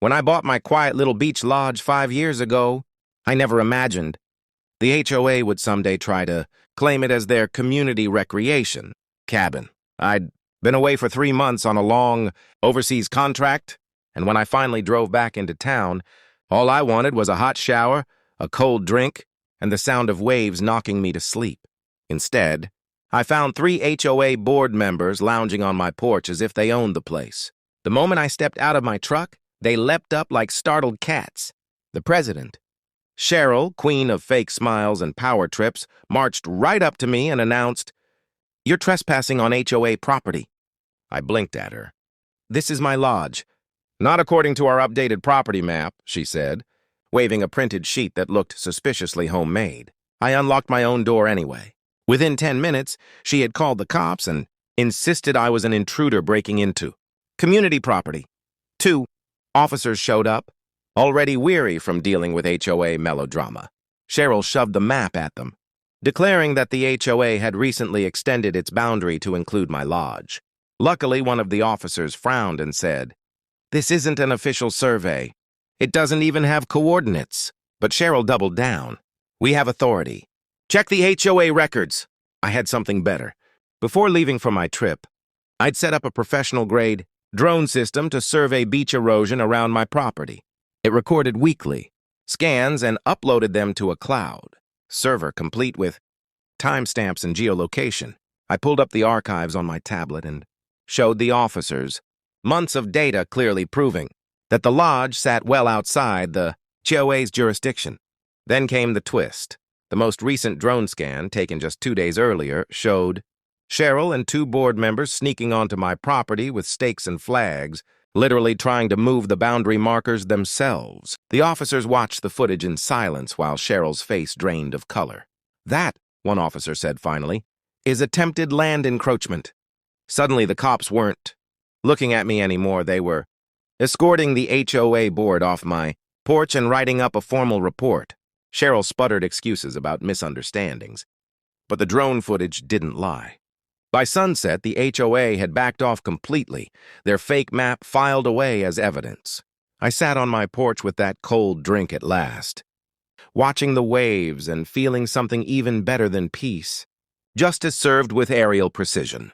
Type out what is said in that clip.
When I bought my quiet little beach lodge 5 years ago, I never imagined the HOA would someday try to claim it as their community recreation cabin. I'd been away for 3 months on a long overseas contract, and when I finally drove back into town, all I wanted was a hot shower, a cold drink, and the sound of waves knocking me to sleep. Instead, I found 3 HOA board members lounging on my porch as if they owned the place. The moment I stepped out of my truck, they leapt up like startled cats. The president, Cheryl, queen of fake smiles and power trips, marched right up to me and announced, "You're trespassing on HOA property." I blinked at her. "This is my lodge." "Not according to our updated property map," she said, waving a printed sheet that looked suspiciously homemade. I unlocked my own door anyway. Within 10 minutes, she had called the cops and insisted I was an intruder breaking into community property. 2 officers showed up, already weary from dealing with HOA melodrama. Cheryl shoved the map at them, declaring that the HOA had recently extended its boundary to include my lodge. Luckily, one of the officers frowned and said, "This isn't an official survey. It doesn't even have coordinates." But Cheryl doubled down. "We have authority. Check the HOA records." I had something better. Before leaving for my trip, I'd set up a professional-grade drone system to survey beach erosion around my property. It recorded weekly scans and uploaded them to a cloud server complete with timestamps and geolocation. I pulled up the archives on my tablet and showed the officers months of data clearly proving that the lodge sat well outside the HOA's jurisdiction. Then came the twist. The most recent drone scan, taken just 2 days earlier, showed Cheryl and 2 board members sneaking onto my property with stakes and flags, literally trying to move the boundary markers themselves. The officers watched the footage in silence while Cheryl's face drained of color. "That," one officer said finally, "is attempted land encroachment." Suddenly the cops weren't looking at me anymore. They were escorting the HOA board off my porch and writing up a formal report. Cheryl sputtered excuses about misunderstandings, but the drone footage didn't lie. By sunset, the HOA had backed off completely, their fake map filed away as evidence. I sat on my porch with that cold drink at last, watching the waves and feeling something even better than peace. Justice served with aerial precision.